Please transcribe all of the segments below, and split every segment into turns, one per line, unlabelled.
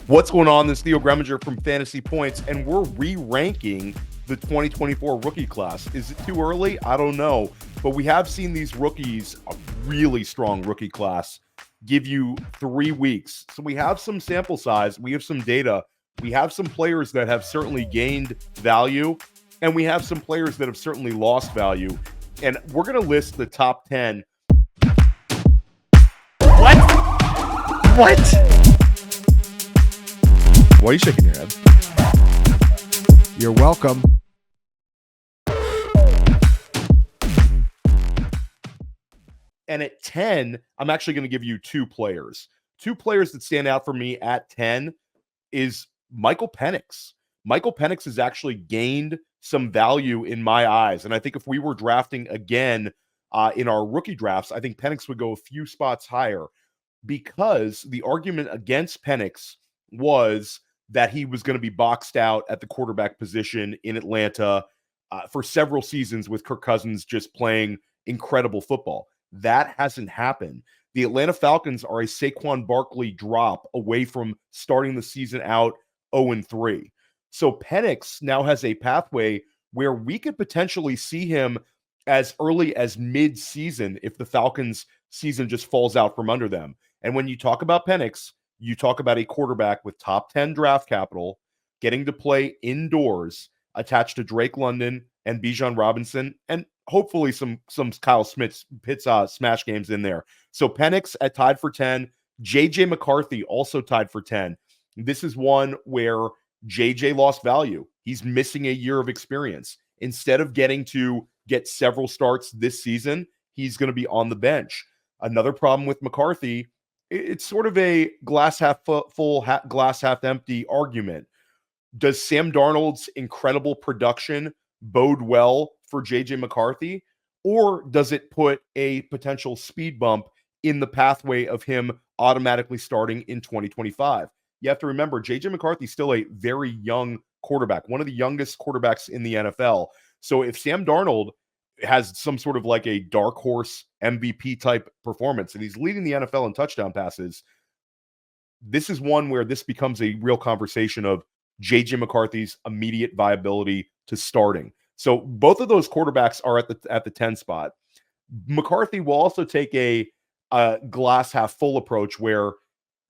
What's going on? This is Theo Gremminger from Fantasy Points, and we're re-ranking the 2024 rookie class. Is it too early? I don't know, but we have seen these rookies, a really strong rookie class, give you 3 weeks. So we have some sample size, we have some data, we have some players that have certainly gained value, and we have some players that have certainly lost value. And we're going to list the top 10. What? Why are you shaking your head?
You're welcome.
And at 10, I'm actually going to give you 2 players. 2 players that stand out for me at 10 is Michael Penix. Michael Penix has actually gained some value in my eyes. And I think if we were drafting again in our rookie drafts, I think Penix would go a few spots higher, because the argument against Penix was that he was going to be boxed out at the quarterback position in Atlanta for several seasons with Kirk Cousins just playing incredible football. That hasn't happened. The Atlanta Falcons are a Saquon Barkley drop away from starting the season out 0-3. So Penix now has a pathway where we could potentially see him as early as mid-season if the Falcons' season just falls out from under them. And when you talk about Penix, you talk about a quarterback with top 10 draft capital, getting to play indoors, attached to Drake London and Bijan Robinson, and hopefully some Kyle Pitts smash games in there. So Penix at tied for 10. JJ McCarthy also tied for 10. This is one where JJ lost value. He's missing a year of experience. Instead of getting to get several starts this season, he's going to be on the bench. Another problem with McCarthy, it's sort of a glass half full, glass half empty argument. Does Sam Darnold's incredible production bode well for JJ McCarthy, or does it put a potential speed bump in the pathway of him automatically starting in 2025? You have to remember, JJ McCarthy is still a very young quarterback, one of the youngest quarterbacks in the NFL. So if Sam Darnold has some sort of like a dark horse MVP type performance and he's leading the NFL in touchdown passes, this is one where this becomes a real conversation of JJ McCarthy's immediate viability to starting. So both of those quarterbacks are at the 10 spot. McCarthy will also take a glass half full approach where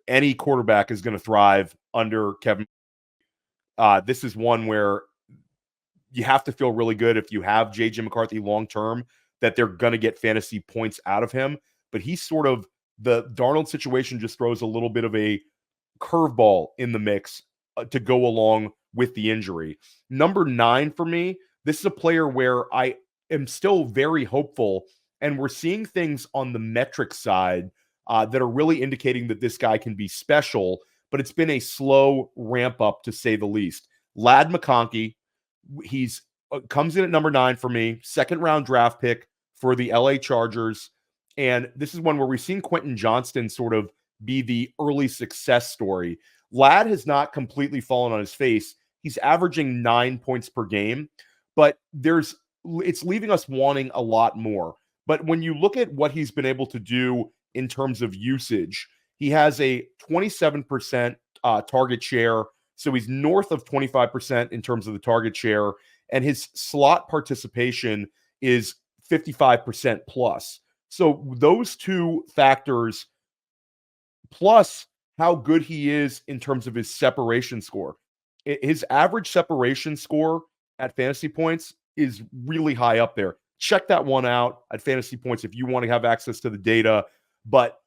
any quarterback is going to thrive under Kevin. This is one where you have to feel really good if you have JJ McCarthy long term that they're going to get fantasy points out of him. But he's sort of, the Darnold situation just throws a little bit of a curveball in the mix to go along with the injury. Number 9 for me, this is a player where I am still very hopeful, and we're seeing things on the metric side that are really indicating that this guy can be special, but it's been a slow ramp up to say the least. Ladd McConkey, he's comes in at number 9 for me, second round draft pick for the LA Chargers. And this is one where we've seen Quentin Johnston sort of be the early success story. Ladd has not completely fallen on his face. He's averaging 9 points per game, but it's leaving us wanting a lot more. But when you look at what he's been able to do in terms of usage, he has a 27% target share. So he's north of 25% in terms of the target share. And his slot participation is 55% plus. So those two factors, plus how good he is in terms of his separation score. His average separation score at Fantasy Points is really high up there. Check that one out at Fantasy Points if you want to have access to the data. But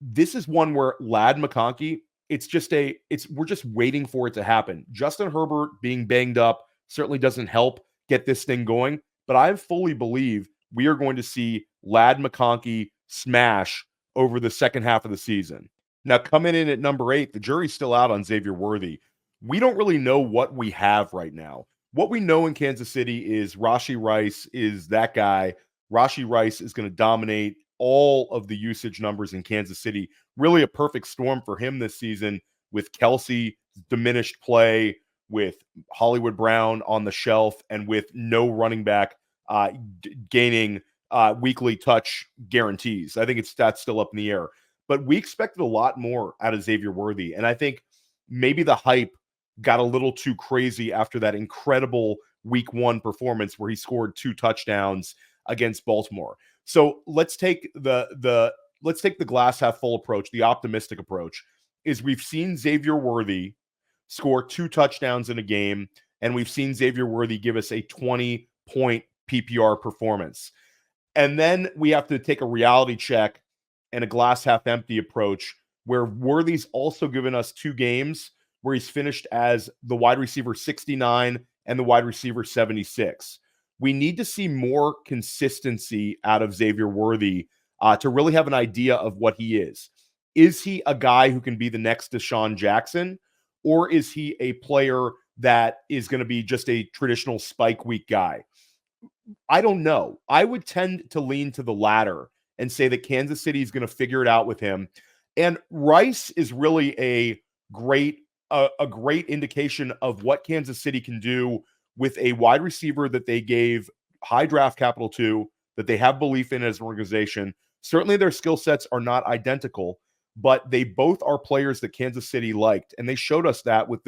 this is one where Ladd McConkey, we're just waiting for it to happen. Justin Herbert being banged up certainly doesn't help get this thing going, but I fully believe we are going to see Ladd McConkey smash over the second half of the season. Now, coming in at number 8, the jury's still out on Xavier Worthy. We don't really know what we have right now. What we know in Kansas City is Rashee Rice is that guy. Rashee Rice is going to dominate all of the usage numbers in Kansas City. Really a perfect storm for him this season, with Kelsey diminished play, with Hollywood Brown on the shelf, and with no running back gaining weekly touch guarantees. I think that's still up in the air. But we expected a lot more out of Xavier Worthy. And I think maybe the hype got a little too crazy after that incredible week 1 performance where he scored 2 touchdowns against Baltimore. So let's take the glass half full approach, the optimistic approach. Is we've seen Xavier Worthy score 2 touchdowns in a game, and we've seen Xavier Worthy give us a 20-point PPR performance. And then we have to take a reality check and a glass half empty approach where Worthy's also given us 2 games where he's finished as the wide receiver 69 and the wide receiver 76. We need to see more consistency out of Xavier Worthy to really have an idea of what he is. Is he a guy who can be the next Deshaun Jackson, or is he a player that is going to be just a traditional spike week guy? I don't know. I would tend to lean to the latter and say that Kansas City is going to figure it out with him. And Rice is really a great indication of what Kansas City can do with a wide receiver that they gave high draft capital to, that they have belief in as an organization. Certainly their skill sets are not identical, but they both are players that Kansas City liked, and they showed us that with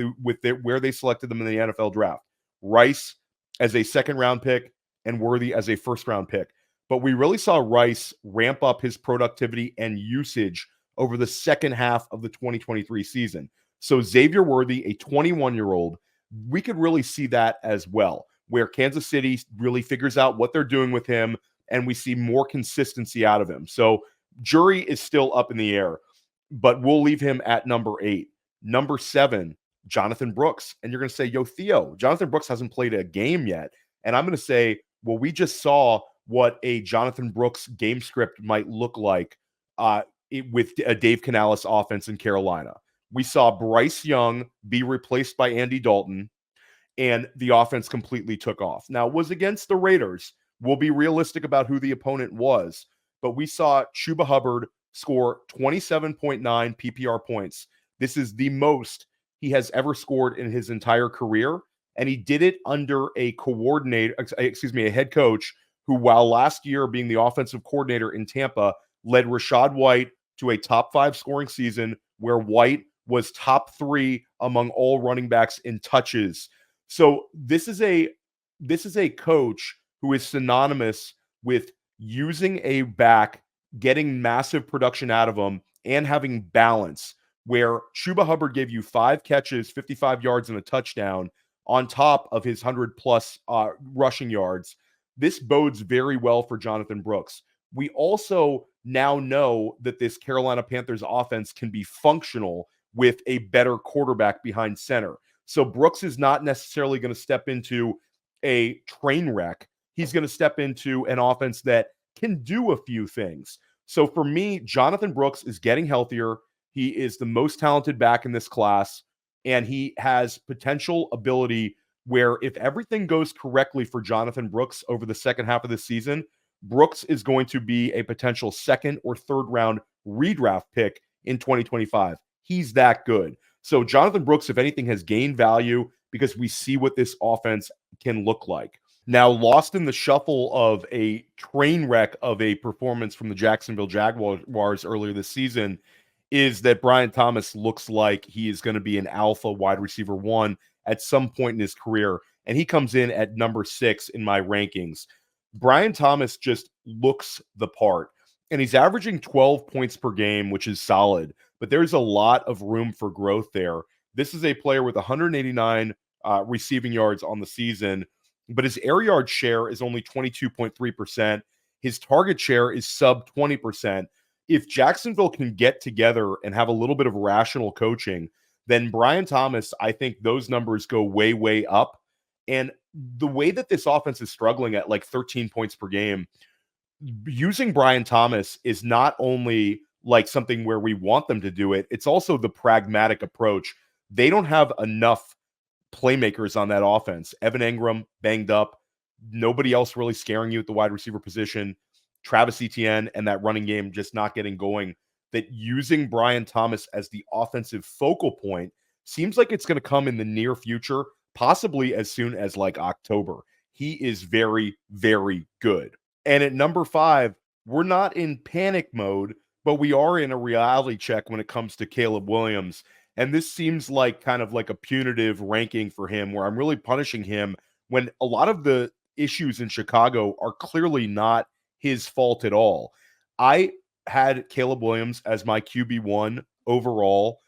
where they selected them in the NFL draft. Rice as a second-round pick and Worthy as a first-round pick. But we really saw Rice ramp up his productivity and usage over the second half of the 2023 season. So Xavier Worthy, a 21-year-old, we could really see that as well, where Kansas City really figures out what they're doing with him, and we see more consistency out of him. So jury is still up in the air, but we'll leave him at number 8. Number 7, Jonathon Brooks. And you're going to say, yo, Theo, Jonathon Brooks hasn't played a game yet. And I'm going to say, well, we just saw what a Jonathon Brooks game script might look like with a Dave Canales offense in Carolina. We saw Bryce Young be replaced by Andy Dalton, and the offense completely took off. Now, it was against the Raiders. We'll be realistic about who the opponent was, but we saw Chuba Hubbard score 27.9 PPR points. This is the most he has ever scored in his entire career, and he did it under a head coach who, while last year being the offensive coordinator in Tampa, led Rachaad White to a top 5 scoring season where White was top 3 among all running backs in touches. So this is a coach who is synonymous with using a back, getting massive production out of him, and having balance, where Chuba Hubbard gave you 5 catches, 55 yards, and a touchdown on top of his 100-plus rushing yards. This bodes very well for Jonathon Brooks. We also now know that this Carolina Panthers offense can be functional with a better quarterback behind center. So Brooks is not necessarily going to step into a train wreck. He's going to step into an offense that can do a few things. So for me, Jonathon Brooks is getting healthier. He is the most talented back in this class, and he has potential ability where if everything goes correctly for Jonathon Brooks over the second half of the season, Brooks is going to be a potential second or third round redraft pick in 2025. He's that good. So Jonathon Brooks, if anything, has gained value because we see what this offense can look like. Now, lost in the shuffle of a train wreck of a performance from the Jacksonville Jaguars earlier this season is that Brian Thomas looks like he is going to be an alpha wide receiver 1 at some point in his career, and he comes in at number 6 in my rankings. Brian Thomas just looks the part, and he's averaging 12 points per game, which is solid, but there's a lot of room for growth there. This is a player with 189 receiving yards on the season, but his air yard share is only 22.3%. His target share is sub 20%. If Jacksonville can get together and have a little bit of rational coaching, then Brian Thomas, I think those numbers go way, way up. And the way that this offense is struggling at like 13 points per game, using Brian Thomas is not only like something where we want them to do it, it's also the pragmatic approach. They don't have enough playmakers on that offense. Evan Engram banged up. Nobody else really scaring you at the wide receiver position. Travis Etienne and that running game just not getting going. That using Brian Thomas as the offensive focal point seems like it's going to come in the near future, possibly as soon as like October. He is very, very good. And at number 5, we're not in panic mode, but we are in a reality check when it comes to Caleb Williams. And this seems like kind of like a punitive ranking for him where I'm really punishing him when a lot of the issues in Chicago are clearly not his fault at all. I had Caleb Williams as my QB1 overall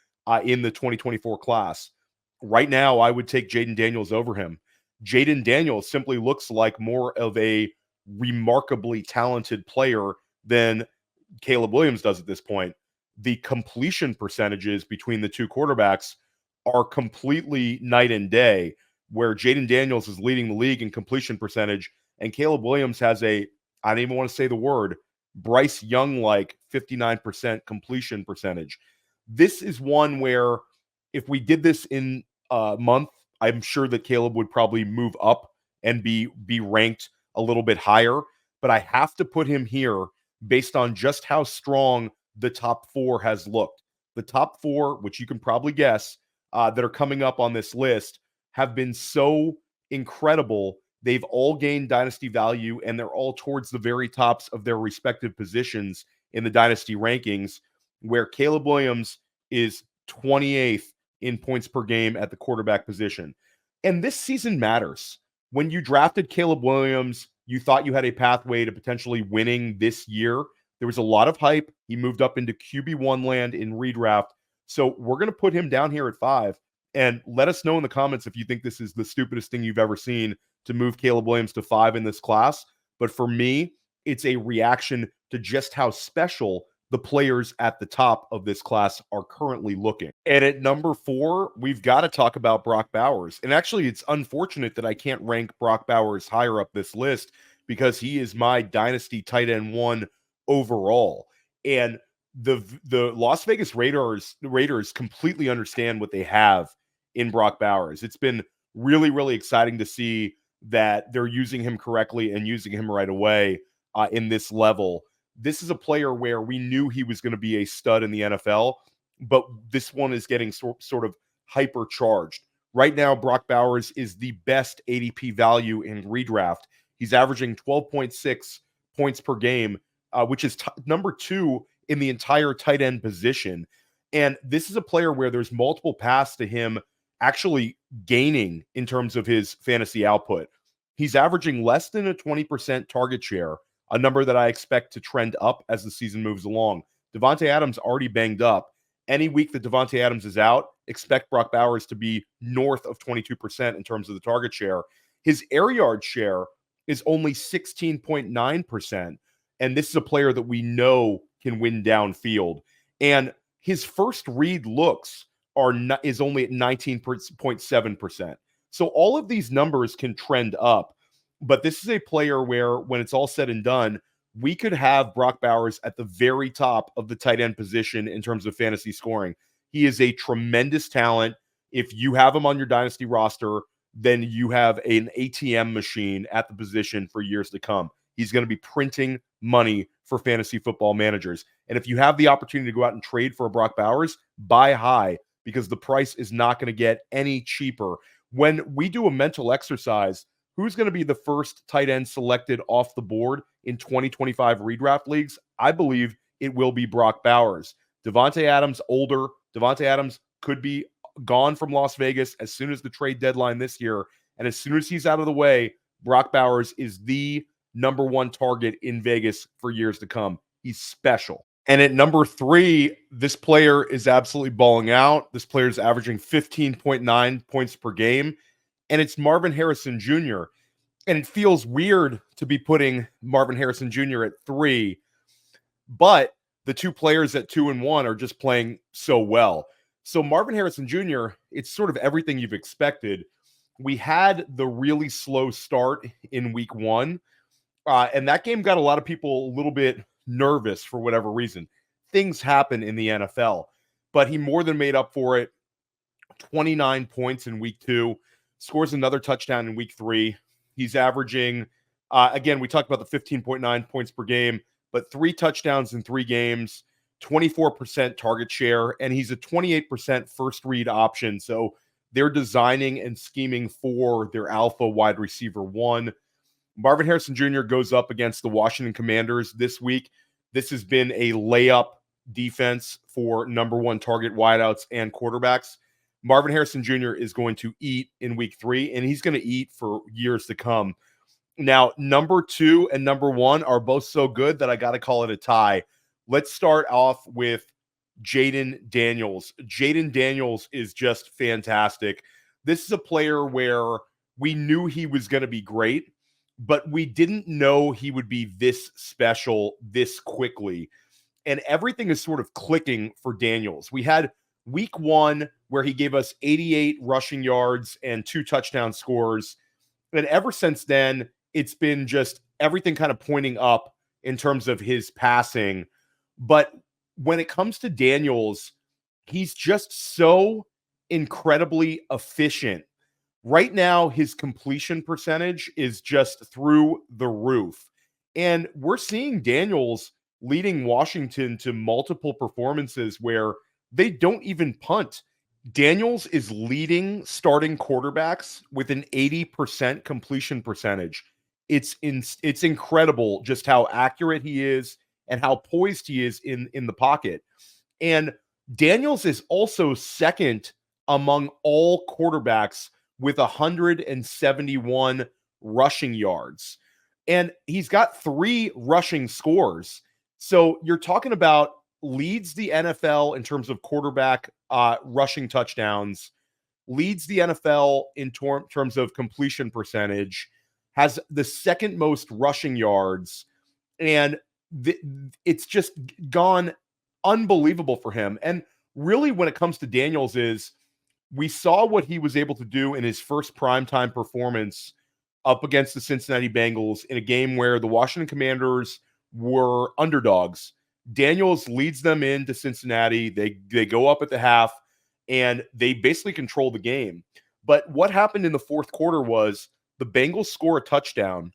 in the 2024 class. Right now, I would take Jayden Daniels over him. Jayden Daniels simply looks like more of a remarkably talented player than Caleb Williams does at this point. The completion percentages between the two quarterbacks are completely night and day, where Jayden Daniels is leading the league in completion percentage, and Caleb Williams has I don't even want to say the word, Bryce Young-like 59% completion percentage. This is one where if we did this in a month, I'm sure that Caleb would probably move up and be ranked a little bit higher, but I have to put him here based on just how strong the top 4 has looked. The top 4, which you can probably guess, that are coming up on this list have been so incredible. They've all gained dynasty value, and they're all towards the very tops of their respective positions in the dynasty rankings, where Caleb Williams is 28th in points per game at the quarterback position. And this season matters. When you drafted Caleb Williams, you thought you had a pathway to potentially winning this year. There was a lot of hype. He moved up into QB1 land in redraft. So we're going to put him down here at 5. And let us know in the comments if you think this is the stupidest thing you've ever seen to move Caleb Williams to 5 in this class. But for me, it's a reaction to just how special the players at the top of this class are currently looking. And at number 4, we've got to talk about Brock Bowers. And actually, it's unfortunate that I can't rank Brock Bowers higher up this list because he is my dynasty tight end 1 overall. And the Las Vegas Raiders completely understand what they have in Brock Bowers. It's been really, really exciting to see that they're using him correctly and using him right away in this level. This is a player where we knew he was going to be a stud in the NFL, but this one is getting sort of hypercharged. Right now, Brock Bowers is the best ADP value in redraft. He's averaging 12.6 points per game, which is number 2 in the entire tight end position. And this is a player where there's multiple paths to him actually gaining in terms of his fantasy output. He's averaging less than a 20% target share, a number that I expect to trend up as the season moves along. Devontae Adams already banged up. Any week that Devontae Adams is out, expect Brock Bowers to be north of 22% in terms of the target share. His air yard share is only 16.9%. And this is a player that we know can win downfield. And his first read looks is only at 19.7%. So all of these numbers can trend up. But this is a player where, when it's all said and done, we could have Brock Bowers at the very top of the tight end position in terms of fantasy scoring. He is a tremendous talent. If you have him on your dynasty roster, then you have an ATM machine at the position for years to come. He's going to be printing money for fantasy football managers. And if you have the opportunity to go out and trade for a Brock Bowers, buy high, because the price is not going to get any cheaper. When we do a mental exercise, who's going to be the first tight end selected off the board in 2025 redraft leagues? I believe it will be Brock Bowers. Devontae Adams, older. Devontae Adams could be gone from Las Vegas as soon as the trade deadline this year. And as soon as he's out of the way, Brock Bowers is the number 1 target in Vegas for years to come. He's special. And at number 3, this player is absolutely balling out. This player is averaging 15.9 points per game. And it's Marvin Harrison Jr. And it feels weird to be putting Marvin Harrison Jr. at 3, but the two players at 2 and 1 are just playing so well. So Marvin Harrison Jr., it's sort of everything you've expected. We had the really slow start in week 1, and that game got a lot of people a little bit nervous for whatever reason. Things happen in the NFL, but he more than made up for it. 29 points in week 2. Scores another touchdown in week 3. He's averaging, again, we talked about the 15.9 points per game, but 3 touchdowns in 3 games, 24% target share, and he's a 28% first read option. So they're designing and scheming for their alpha wide receiver 1. Marvin Harrison Jr. goes up against the Washington Commanders this week. This has been a layup defense for number one target wideouts and quarterbacks. Marvin Harrison Jr. is going to eat in week 3, and he's going to eat for years to come. Now, number 2 and number 1 are both so good that I got to call it a tie. Let's start off with Jayden Daniels. Jayden Daniels is just fantastic. This is a player where we knew he was going to be great, but we didn't know he would be this special this quickly. And everything is sort of clicking for Daniels. We had week 1 where he gave us 88 rushing yards and 2 touchdown scores. And ever since then, it's been just everything kind of pointing up in terms of his passing. But when it comes to Daniels, he's just so incredibly efficient. Right now, his completion percentage is just through the roof. And we're seeing Daniels leading Washington to multiple performances where they don't even punt. Daniels is leading starting quarterbacks with an 80% completion percentage. It's incredible just how accurate he is and how poised he is in the pocket. And Daniels is also second among all quarterbacks with 171 rushing yards. And he's got 3 rushing scores. So you're talking about leads the NFL in terms of quarterback rushing touchdowns, leads the NFL in terms of completion percentage, has the second most rushing yards, and it's just gone unbelievable for him. And really, when it comes to Daniels, is we saw what he was able to do in his first primetime performance up against the Cincinnati Bengals in a game where the Washington Commanders were underdogs. Daniels leads them into Cincinnati. They go up at the half, and they basically control the game. But what happened in the fourth quarter was the Bengals score a touchdown,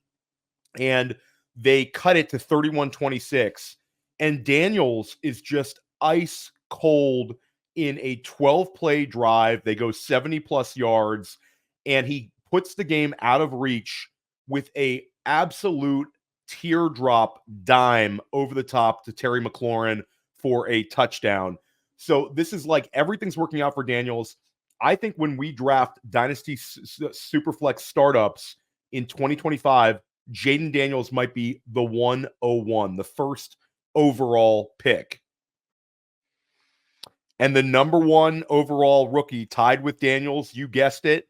and they cut it to 31-26. And Daniels is just ice cold in a 12-play drive. They go 70-plus yards, and he puts the game out of reach with a absolute teardrop dime over the top to Terry McLaurin for a touchdown. So this is like everything's working out for Daniels. I think when we draft Dynasty Superflex startups in 2025, Jayden Daniels might be the 101, the first overall pick. And the number 1 overall rookie tied with Daniels, you guessed it,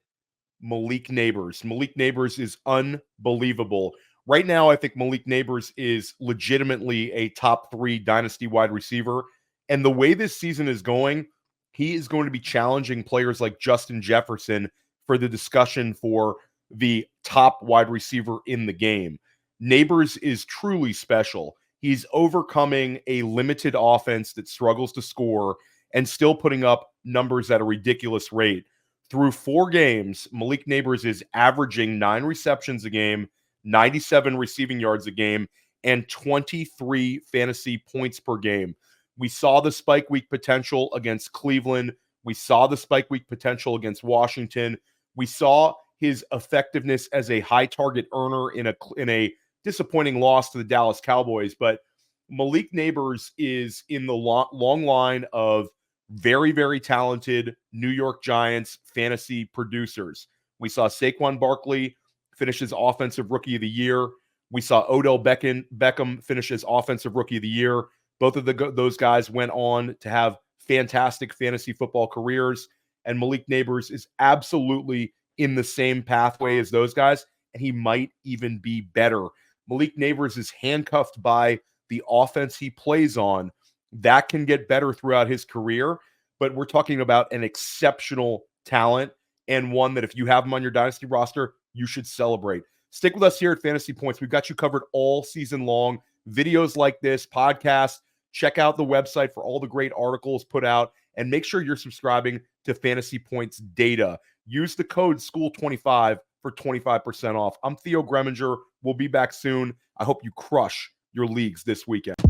Malik Nabers. Malik Nabers is unbelievable. Right now, I think Malik Nabers is legitimately a top 3 Dynasty wide receiver. And the way this season is going, he is going to be challenging players like Justin Jefferson for the discussion for the top wide receiver in the game. Nabers is truly special. He's overcoming a limited offense that struggles to score and still putting up numbers at a ridiculous rate. Through 4 games, Malik Nabers is averaging 9 receptions a game, 97 receiving yards a game, and 23 fantasy points per game. We saw the spike week potential against Cleveland. We saw the spike week potential against Washington. We saw his effectiveness as a high target earner in a disappointing loss to the Dallas Cowboys. But Malik Nabers is in the long line of very, very talented New York Giants fantasy producers. We saw Saquon Barkley finish as Offensive Rookie of the Year. We saw Odell Beckham finish as Offensive Rookie of the Year. Both of those guys went on to have fantastic fantasy football careers, and Malik Nabers is absolutely in the same pathway as those guys, and he might even be better. Malik Nabers is handcuffed by the offense he plays on. That can get better throughout his career, but we're talking about an exceptional talent and one that if you have him on your Dynasty roster, you should celebrate. Stick with us here at Fantasy Points. We've got you covered all season long. Videos like this, podcasts. Check out the website for all the great articles put out, and make sure you're subscribing to Fantasy Points data. Use the code SCHOOL25 for 25% off. I'm Theo Gremminger. We'll be back soon. I hope you crush your leagues this weekend.